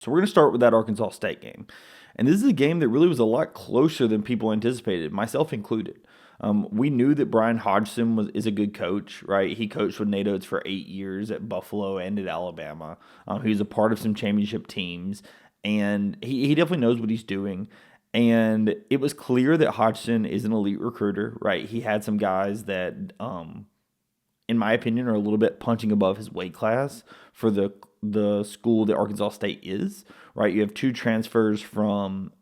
So we're going to start with that Arkansas State game. And this is a game that really was a lot closer than people anticipated, myself included. We knew that Brian Hodgson is a good coach, right? He coached with Nate Oates for 8 years at Buffalo and at Alabama. He was a part of some championship teams, and he definitely knows what he's doing. And it was clear that Hodgson is an elite recruiter, right? He had some guys that, in my opinion, are a little bit punching above his weight class for the school that Arkansas State is, right? You have two transfers from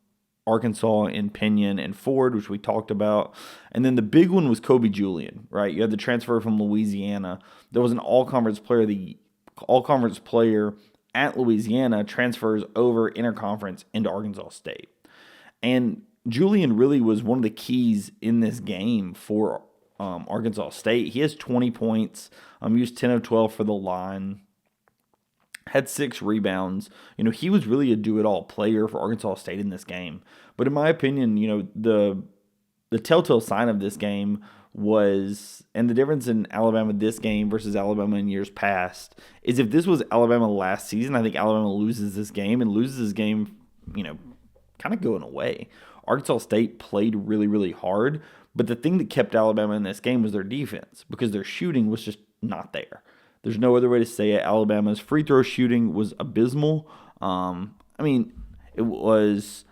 Arkansas in Pinion and Ford, which we talked about. And then the big one was Kobe Julian, right? You had the transfer from Louisiana. There was an all-conference player. The all-conference player at Louisiana transfers over interconference into Arkansas State. And Julian really was one of the keys in this game for Arkansas State. He has 20 points. Used 10 of 12 for the line. Had 6 rebounds. He was really a do-it-all player for Arkansas State in this game. But in my opinion, the telltale sign of this game was, and the difference in Alabama this game versus Alabama in years past, is if this was Alabama last season, I think Alabama loses this game kind of going away. Arkansas State played really, really hard, but the thing that kept Alabama in this game was their defense because their shooting was just not there. There's no other way to say it. Alabama's free throw shooting was abysmal. It was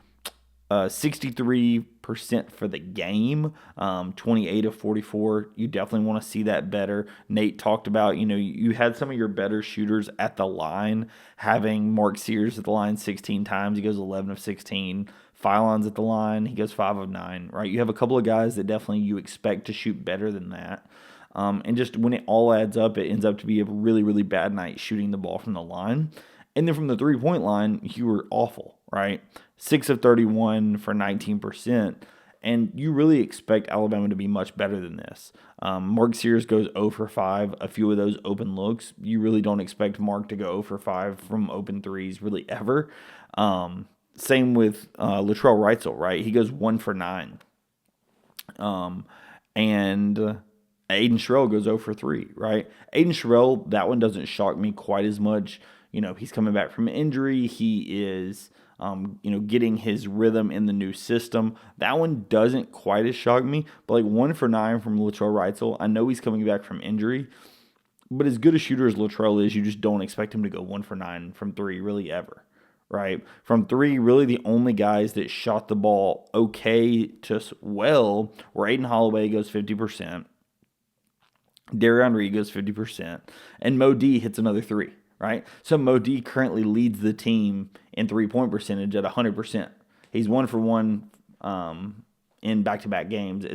63% for the game, 28 of 44. You definitely want to see that better. Nate talked about, you had some of your better shooters at the line, having Mark Sears at the line 16 times. He goes 11 of 16. Philon's at the line. He goes 5 of 9, right? You have a couple of guys that definitely you expect to shoot better than that. And just when it all adds up, it ends up to be a really, really bad night shooting the ball from the line. And then from the three-point line, you were awful, right? 6 of 31 for 19%. And you really expect Alabama to be much better than this. Mark Sears goes 0 for 5, a few of those open looks. You really don't expect Mark to go 0 for 5 from open threes really ever. Same with Latrell Wrightsell, right? He goes 1 for 9. And Aiden Sherrill goes 0 for 3, right? Aiden Sherrill, that one doesn't shock me quite as much. He's coming back from injury. He is, getting his rhythm in the new system. That one doesn't quite as shock me. But 1 for 9 from Latrell Wrightsell. I know he's coming back from injury. But as good a shooter as Latrell is, you just don't expect him to go 1 for 9 from 3 really ever, right? From 3, really the only guys that shot the ball okay to well were Aiden Holloway goes 50%. Darion Reed goes 50%. And Mo D hits another 3. Right? So Mo D currently leads the team in three-point percentage at 100%. He's 1 for 1 in back-to-back games.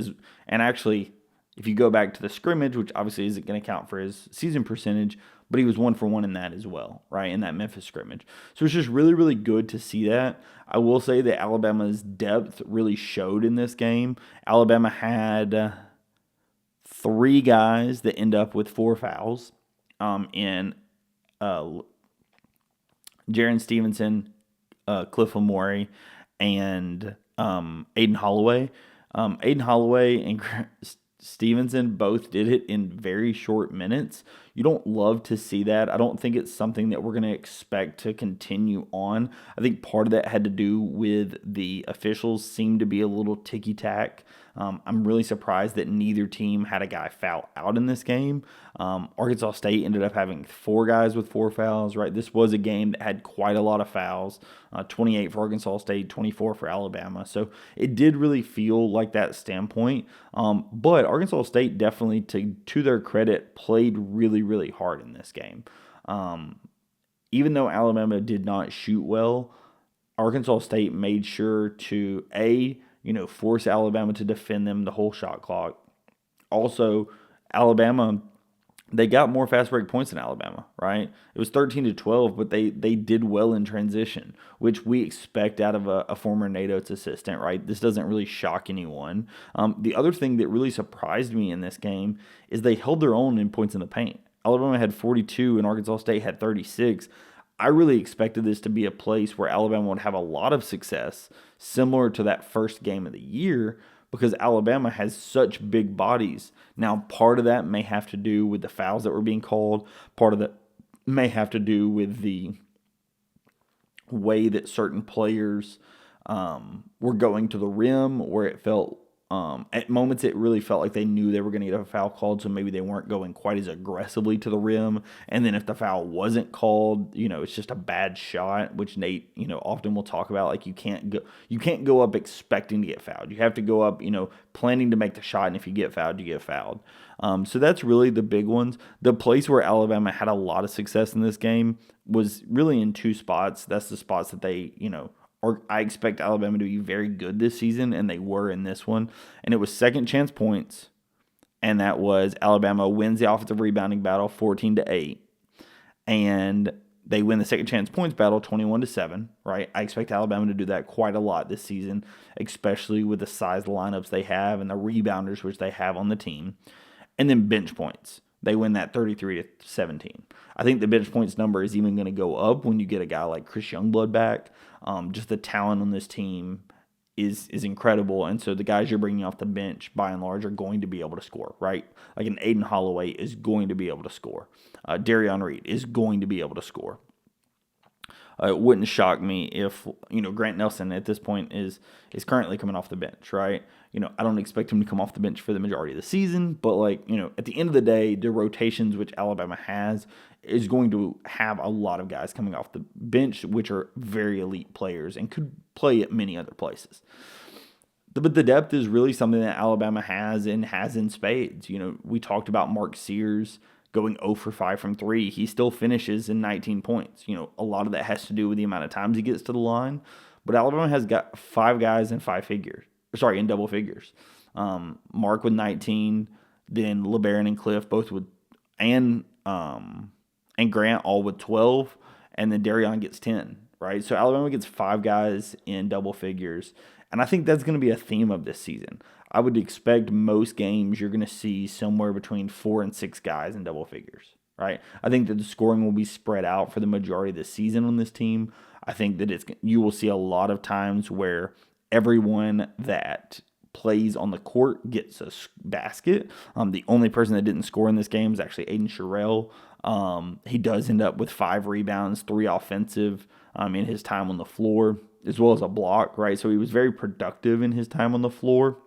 And actually, if you go back to the scrimmage, which obviously isn't going to count for his season percentage, but he was 1 for 1 in that as well, right, in that Memphis scrimmage. So it's just really, really good to see that. I will say that Alabama's depth really showed in this game. Alabama had 3 guys that end up with 4 fouls in Jaron Stevenson, Cliff Amore, and Aiden Holloway. Aiden Holloway and Stevenson both did it in very short minutes. You don't love to see that. I don't think it's something that we're going to expect to continue on. I think part of that had to do with the officials seemed to be a little ticky-tack. I'm really surprised that neither team had a guy foul out in this game. Arkansas State ended up having 4 guys with 4 fouls, right? This was a game that had quite a lot of fouls, 28 for Arkansas State, 24 for Alabama. So it did really feel like that standpoint. But Arkansas State definitely, to their credit, played really, really hard in this game. Even though Alabama did not shoot well, Arkansas State made sure to, force Alabama to defend them the whole shot clock. Also, Alabama, they got more fast break points than Alabama, right? It was 13-12, but they did well in transition, which we expect out of a former Nate Oates assistant, right? This doesn't really shock anyone. The other thing that really surprised me in this game is they held their own in points in the paint. Alabama had 42 and Arkansas State had 36. I really expected this to be a place where Alabama would have a lot of success, similar to that first game of the year, because Alabama has such big bodies. Now, part of that may have to do with the fouls that were being called. Part of that may have to do with the way that certain players were going to the rim, where it felt at moments it really felt like they knew they were going to get a foul called, so maybe they weren't going quite as aggressively to the rim. And then if the foul wasn't called, it's just a bad shot, which Nate, often will talk about. Like you can't go up expecting to get fouled. You have to go up, planning to make the shot, and if you get fouled, you get fouled. So that's really the big ones. The place where Alabama had a lot of success in this game was really in two spots. That's the spots that they, or I expect Alabama to be very good this season, and they were in this one. And it was second chance points, and that was Alabama wins the offensive rebounding battle 14-8, and they win the second chance points battle 21-7. Right? I expect Alabama to do that quite a lot this season, especially with the size lineups they have and the rebounders which they have on the team. And then bench points. They win that 33-17. I think the bench points number is even going to go up when you get a guy like Chris Youngblood back. Just the talent on this team is incredible. And so the guys you're bringing off the bench, by and large, are going to be able to score, right? Like an Aiden Holloway is going to be able to score. Darion Reed is going to be able to score. It wouldn't shock me if, Grant Nelson at this point is currently coming off the bench, right? I don't expect him to come off the bench for the majority of the season, but at the end of the day, the rotations which Alabama has is going to have a lot of guys coming off the bench, which are very elite players and could play at many other places. But the depth is really something that Alabama has and has in spades. We talked about Mark Sears going 0 for 5 from 3. He still finishes in 19 points. A lot of that has to do with the amount of times he gets to the line. But Alabama has got 5 guys in in double figures. Mark with 19, then LeBaron and Cliff both with, and Grant all with 12, and then Darion gets 10, right? So Alabama gets 5 guys in double figures, and I think that's going to be a theme of this season. I would expect most games you're going to see somewhere between 4 and 6 guys in double figures, right? I think that the scoring will be spread out for the majority of the season on this team. I think that you will see a lot of times where everyone that plays on the court gets a basket. The only person that didn't score in this game is actually Aiden Sherrill. He does end up with 5 rebounds, 3 offensive in his time on the floor, as well as a block, right? So he was very productive in his time on the floor.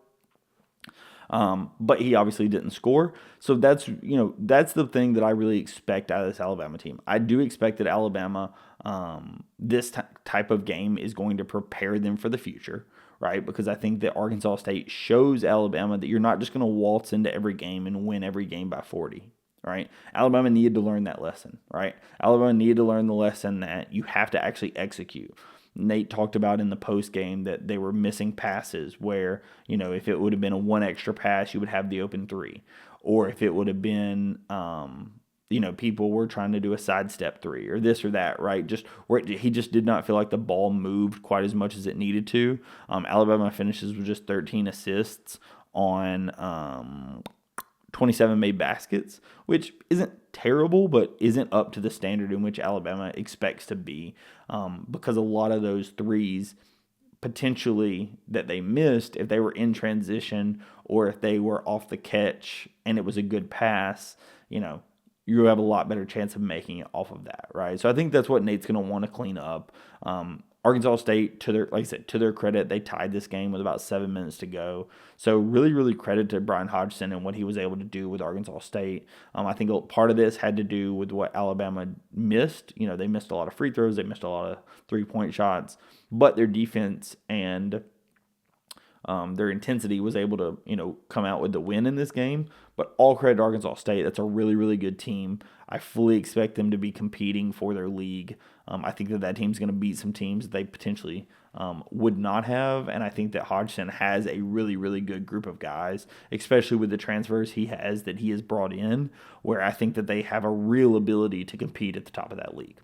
But he obviously didn't score. So that's the thing that I really expect out of this Alabama team. I do expect that Alabama, this type of game is going to prepare them for the future, right? Because I think that Arkansas State shows Alabama that you're not just going to waltz into every game and win every game by 40, right? Alabama needed to learn that lesson, right? Alabama needed to learn the lesson that you have to actually execute. Nate talked about in the post game that they were missing passes where, if it would have been a 1 extra pass, you would have the open 3. Or if it would have been, people were trying to do a sidestep 3 or this or that, right? Just where he just did not feel like the ball moved quite as much as it needed to. Alabama finishes with just 13 assists on 27 made baskets, which isn't terrible, but isn't up to the standard in which Alabama expects to be, because a lot of those threes potentially that they missed, if they were in transition or if they were off the catch and it was a good pass, you have a lot better chance of making it off of that, right? So I think that's what Nate's going to want to clean up. Arkansas State, to their credit, they tied this game with about 7 minutes to go. So really, really credit to Brian Hodgson and what he was able to do with Arkansas State. I think part of this had to do with what Alabama missed. They missed a lot of free throws. They missed a lot of three-point shots. But their defense and their intensity was able to, come out with the win in this game. But all credit to Arkansas State. That's a really, really good team. I fully expect them to be competing for their league. I think that team's going to beat some teams that they potentially would not have. And I think that Hodgson has a really, really good group of guys, especially with the transfers he has brought in, where I think that they have a real ability to compete at the top of that league.